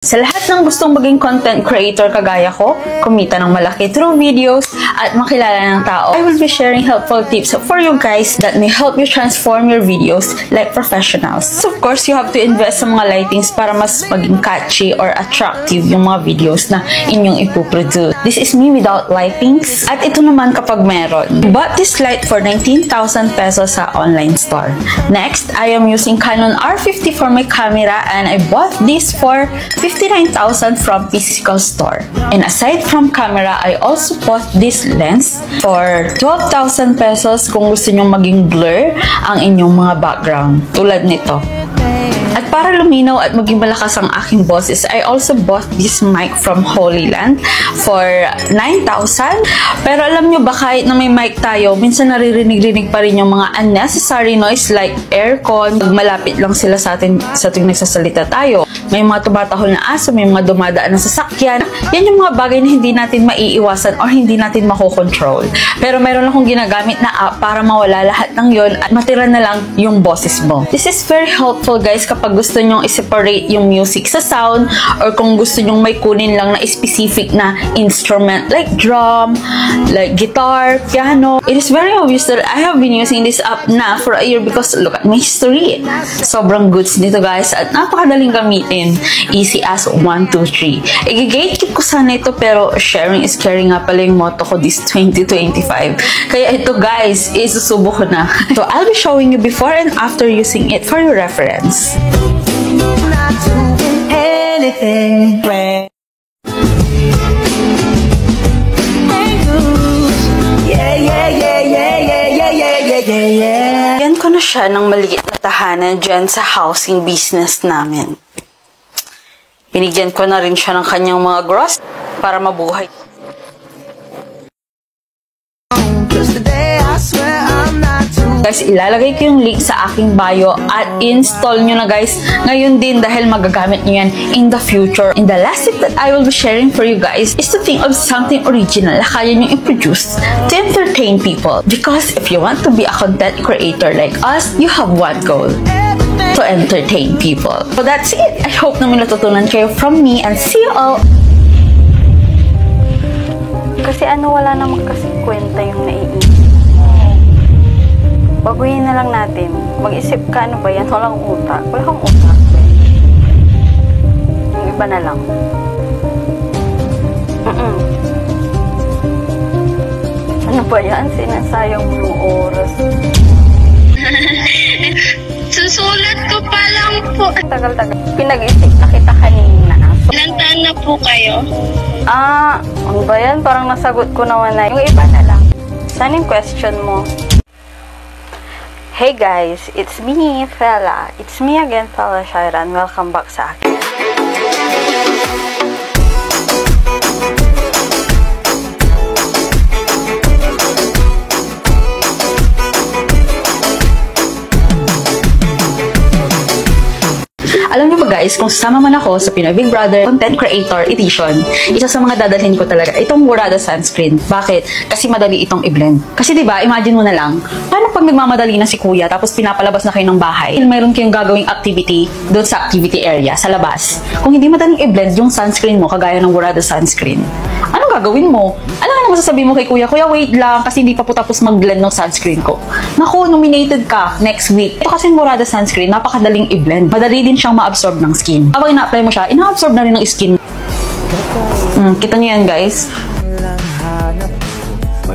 Sa lahat ng gustong maging content creator kagaya ko, kumita ng malaki through videos, at makilala ng tao, I will be sharing helpful tips for you guys that may help you transform your videos like professionals. So of course, you have to invest sa mga lightings para mas maging catchy or attractive yung mga videos na inyong ipoproduce. This is me without lightings. At ito naman kapag meron. Bought this light for 19,000 pesos sa online store. Next, I am using Canon R50 for my camera and I bought this for 59,000 from physical store. And aside from camera, I also bought this lens for 12,000 pesos kung gusto nyong maging blur ang inyong mga background. Tulad nito. At para luminaw at maging malakas ang aking boses, I also bought this mic from Holy Land for 9,000. Pero alam nyo ba, kahit na may mic tayo, minsan naririnig-rinig pa rin yung mga unnecessary noise like aircon. Malapit lang sila sa atin sa tuwing nagsasalita tayo. May mga tumatahol na aso, may mga dumadaan na sasakyan. Yan yung mga bagay na hindi natin maiiwasan or hindi natin makokontrol. Pero meron akong ginagamit na app para mawala lahat ng yon at matira na lang yung boses mo. This is very helpful guys kapag gusto nyong i-separate yung music sa sound or kung gusto nyong may kunin lang na specific na instrument like drum, like guitar, piano. It is very obvious that I have been using this app na for a year because look at my history. Sobrang goods nito guys at napakadaling gamitin. Easy as 1, 2, 3. I-gatekeep ko sana ito pero sharing is caring nga pala yung motto ko this 2025. Kaya ito guys, isusubo ko na. So I'll be showing you before and after using it for your reference. Not doing anything. Yan ko na siya ng maliit na tahanan dyan sa housing business namin. Binigyan ko na rin siya ng kanyang mga gross para mabuhay. Guys, ilalagay ko yung link sa aking bio at install nyo na guys ngayon din dahil magagamit nyo yan in the future. And the last tip that I will be sharing for you guys is to think of something original na kaya nyo i-produce to entertain people. Because if you want to be a content creator like us, you have one goal: to entertain people. So that's it. I hope naman natutunan kayo from me and see you all. Kasi wala naman kasi kwenta yung naiisip. Baguhin na lang natin. Mag-isip ka, ano ba yan? Walang utak. Wala kang utak. Yung iba na lang. Ano ba yan? Sinasayang mo yung oras. Susulat ko pa lang po. Tagal-tagal. Pinag-isip na kita kanina. Ilang taon na po kayo? Ano ba yan? Parang nasagot ko naman na. Yung iba na lang. Saan yung question mo? Hey guys, it's me, Fela. It's me again, Fela Shairan. Welcome back sa akin. Alam niyo ba guys, kung sasama man ako sa Pinoy Big Brother Content Creator Edition, isa sa mga dadalhin ko talaga itong Murada sunscreen. Bakit? Kasi madali itong i-blend. Kasi diba, imagine mo na lang, paano pag nagmamadali na si kuya tapos pinapalabas na kayo ng bahay, mayroon kayong gagawing activity doon sa activity area, sa labas. Kung hindi madaling i-blend yung sunscreen mo, kagaya ng Murada sunscreen, anong gagawin mo? Ano naman sasabihin mo kay kuya, kuya wait lang kasi hindi pa po tapos mag-blend ng sunscreen ko. Naku, nominated ka next week. Ito kasi Murada sunscreen, napakadaling i-blend. Madali din siyang ma-absorb ng skin. Kapag ina-apply mo siya, ina-absorb na rin ng skin. Kita niyo yan guys.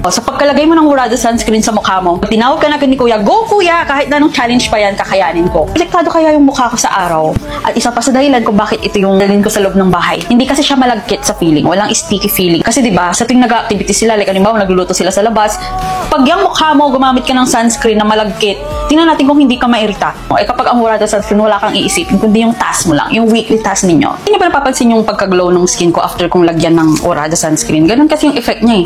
Sa pagkalagay mo ng Murada sunscreen sa mukha mo, tinawag ka na ni kuya, go kuya, kahit na anong challenge pa yan, kakayanin ko. Protektado kaya yung mukha ko sa araw. At isa pa sa dahilan kung bakit ito yung dalhin ko sa loob ng bahay. Hindi kasi siya malagkit sa feeling, walang sticky feeling. Kasi diba, sa tuwing nag-activity sila, like halimbawa nagluluto sila sa labas, pag yung mukha mo gumamit ka ng sunscreen na malagkit, tingnan natin kung hindi ka mairita. Kapag ang Murada sunscreen, wala kang iisipin, kundi yung task mo lang, yung weekly task ninyo. Hindi pa napapansin yung pagka-glow ng skin ko after kong lagyan ng Murada sunscreen. Ganun kasi yung effect niya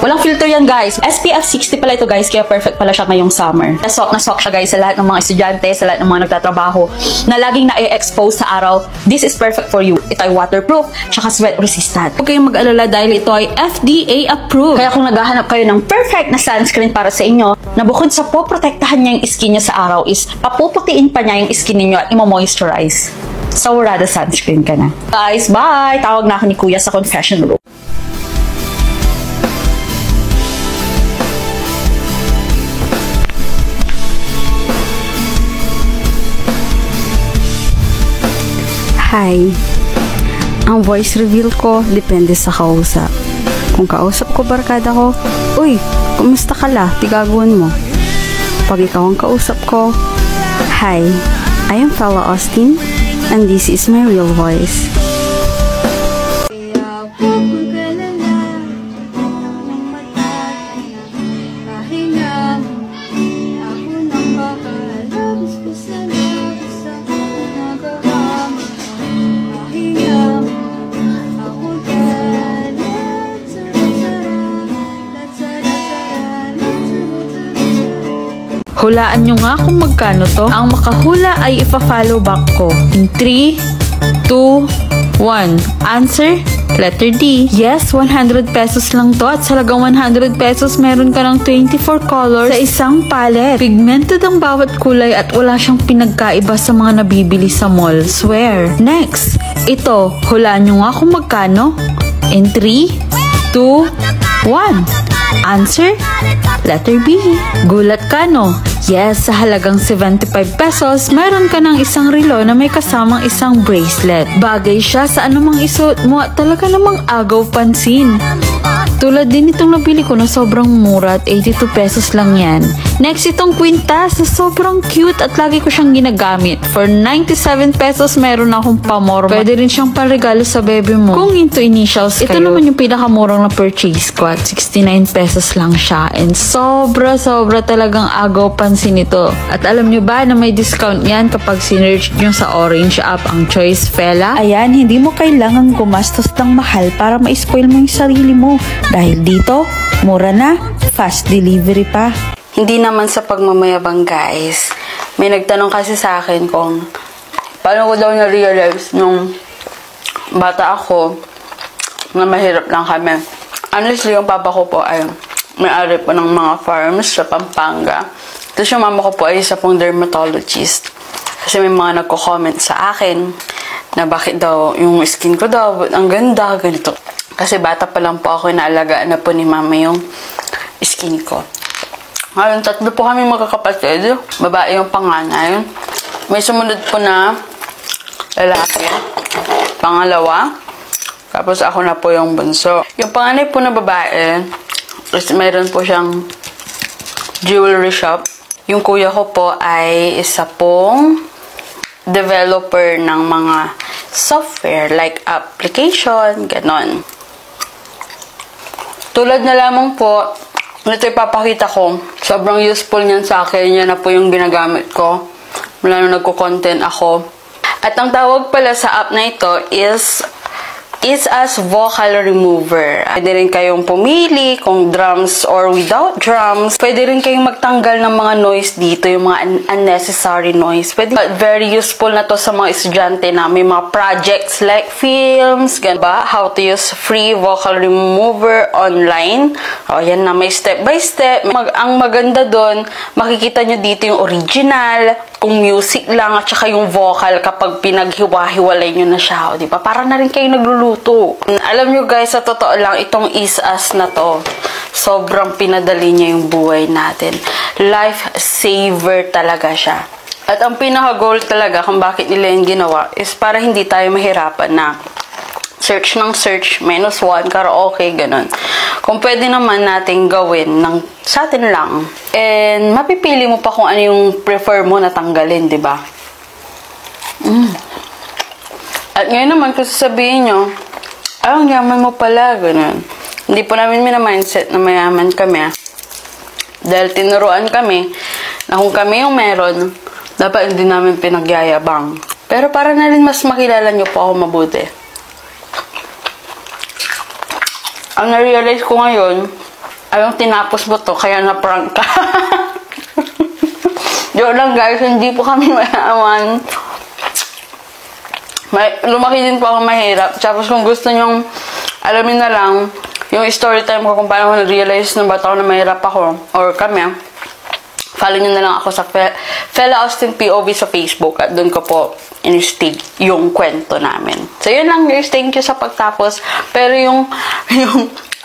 Walang filter yan guys. SPF 60 pala ito guys, kaya perfect pala siya ngayong summer. Na sock siya guys sa lahat ng mga estudyante, sa lahat ng mga nagtatrabaho na laging na-expose sa araw. This is perfect for you. Ito ay waterproof, tsaka sweat resistant. Huwag kayong mag-alala dahil ito ay FDA approved. Kaya kung naghahanap kayo ng perfect na sunscreen para sa inyo, na bukod sa poprotektahan niya yung skin niya sa araw is papuputiin pa niya yung skin niyo at imo-moisturize. Saurada sunscreen ka na. Guys, bye! Tawag na ako ni Kuya sa confession room. Hi. Ang voice reveal ko depende sa kausap. Kung kausap ko barkada ko, uy, kumusta ka la? Tigagawan mo. Pag ikaw ang kausap ko, hi, I am Fella Austin and this is my real voice. Hulaan nyo nga kung magkano to. Ang makahula ay ipa-follow back ko. In 3, 2, 1. Answer? Letter D. Yes, 100 pesos lang to. At sa lagang 100 pesos, meron ka ng 24 colors sa isang palette. Pigmented ang bawat kulay at wala siyang pinagkaiba sa mga nabibili sa mall. Swear. Next. Ito, hulaan nyo nga kung magkano. In 3, 2, 1. Answer? Letter B. Gulat ka, no? Yes, sa halagang 75 pesos, meron ka ng isang relo na may kasamang isang bracelet. Bagay siya sa anumang isuot mo at talaga namang agaw pansin. Tulad din itong nabili ko na sobrang mura at 82 pesos lang yan. Next, itong kwintas na sobrang cute at lagi ko siyang ginagamit. For 97 pesos, meron akong pamorma. Pwede rin siyang panregalo sa bebe mo. Kung into initials kayo. Ito naman yung pinakamurang na purchase ko at 69 pesos lang siya. And sobra talagang agaw pansin ito. At alam nyo ba na may discount yan kapag sinerch nyo sa Orange app ang Choice Fella? Ayan, hindi mo kailangang gumastos ng mahal para ma-spoil mo yung sarili mo. Dahil dito, mura na, fast delivery pa. Hindi naman sa pagmamayabang, guys. May nagtanong kasi sa akin kung paano ko daw na-realize nung bata ako na mahirap lang kami. Honestly, yung papa ko po ay may-ari po ng mga farms sa Pampanga. Tapos yung mama ko po ay isa pong dermatologist. Kasi may mga nagko-comment sa akin na bakit daw yung skin ko daw, ang ganda, ganito. Kasi bata pa lang po ako, inaalagaan na po ni mama yung skin ko. Ngayon, 3 po kami magkakapatid. Babae yung panganay. May sumunod po na lalaki. Pangalawa. Tapos ako na po yung bunso. Yung panganay po na babae, mayroon po siyang jewelry shop. Yung kuya ko po ay isa pong developer ng mga software like application, ganon. Tulad na lamang po, ito ipapakita ko. Sobrang useful niyan sa akin. Yan na po yung ginagamit ko. Mula nung nagko-content ako. At ang tawag pala sa app na ito is as vocal remover. Pwede rin kayong pumili kung drums or without drums. Pwede rin kayong magtanggal ng mga noise dito, yung mga unnecessary noise. Pwede, very useful na to sa mga estudyante na may mga projects like films, ganun ba? How to use free vocal remover online. O, yan na, may step by step. Ang maganda doon, makikita nyo dito yung original, kung music lang at saka yung vocal kapag pinaghiwa-hiwalay nyo na siya, o, diba? Para na rin kayo nagluluto. Alam nyo guys, sa totoo lang, itong Is-Us na to, sobrang pinadali niya yung buhay natin. Life saver talaga siya. At ang pinaka-goal talaga kung bakit nila yung ginawa is para hindi tayo mahirapan na search ng search, -1, karaoke, ganun. Kung pwede naman natin gawin ng sa atin lang. And mapipili mo pa kung ano yung prefer mo na tanggalin, di ba? At ngayon naman, kung sasabihin nyo, ang yaman mo pala, ganun. Hindi po namin minamindset na mayaman kami. Dahil tinuruan kami na kung kami yung meron, dapat hindi namin pinagyayabang. Pero para na rin mas makilala nyo po ako mabuti. Ang na-realize ko ngayon, ayong tinapos mo to, kaya na-prank ka. Joke lang guys, hindi po kami mayaman. Lumaki din po ako mahirap. Tapos kung gusto nyong alamin na lang, yung story time ko kung paano ko na-realize nung bata ko na mahirap ako, or kami, follow nyo na lang ako sa Fela Austin POV sa Facebook at doon ko po in-stig yung kwento namin. So, yun lang guys. Thank you sa pagtapos. Pero yung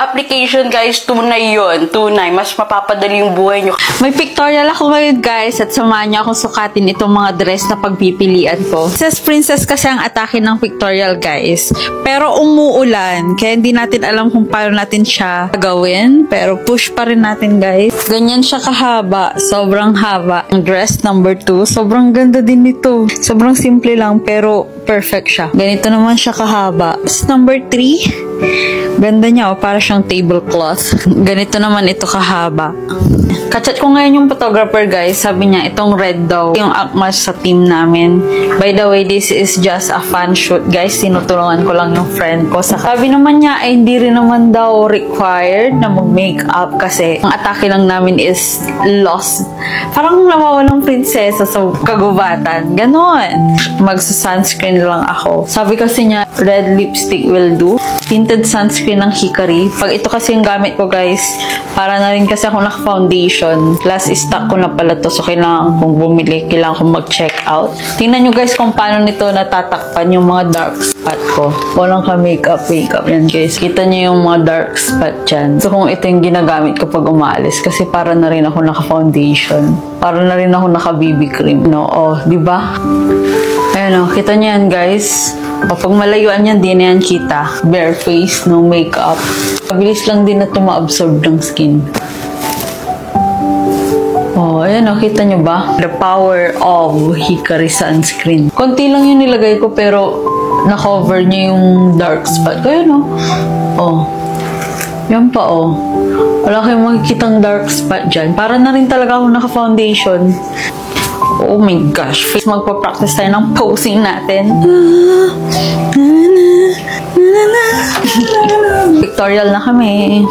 application guys, tunay yun. Tunay. Mas mapapadali yung buhay nyo. May pictorial ako ngayon guys at samahan niyo akong sukatin itong mga dress na pagpipilian ko. Princess kasi ang atake ng pictorial guys. Pero umuulan kaya hindi natin alam kung paano natin siya gagawin. Pero push pa rin natin guys. Ganyan siya kahaba. Sobrang haba. Ang dress number 2. Sobrang ganda din nito. Sobrang simple lang pero perfect siya. Ganito naman siya kahaba. Dress number 3. Ganda niya, para siyang tablecloth. Ganito naman ito kahaba. Kachat ko ngayon yung photographer guys. Sabi niya, itong red daw yung akmas sa team namin. By the way, this is just a fun shoot guys. Tinutulungan ko lang yung friend ko. Sabi naman niya, ay hindi rin naman daw required na mag-makeup kasi ang atake lang namin is lost. Parang nawawalang prinsesa sa kagubatan. Ganon. Magsa-sunscreen lang ako. Sabi kasi niya, red lipstick will do. Tinted sunscreen ng Hikari. Pag ito kasi yung gamit ko guys, para na rin kasi ako naka-foundation. Last stock ko na pala to. So, kailangan kong bumili. Kailangan kong mag-check out. Tingnan nyo guys kung paano nito natatakpan yung mga dark spot ko. Walang ka-makeup. Yan guys. Kita nyo yung mga dark spot dyan. So, kung ito yung ginagamit ko pag umaalis. Kasi para na rin ako naka-foundation. Para na rin ako naka-BB cream. No? Oh, diba? Ayan o. Kita nyo yan guys. Pag malayuan yan, di na yan kita. Bare face, no makeup. Mabilis lang din na ito ma-absorb ng skin. Oh, ayan o, kita nyo ba? The power of Hikari sunscreen. Konti lang yung nilagay ko pero na-cover niya yung dark spot ko. Ayan o. Oh. Yan pa o. Wala kayong makikitang dark spot dyan. Para na rin talaga ako naka-foundation. Oh my gosh. Magpa-practice tayo ng posing natin. Pictorial na kami.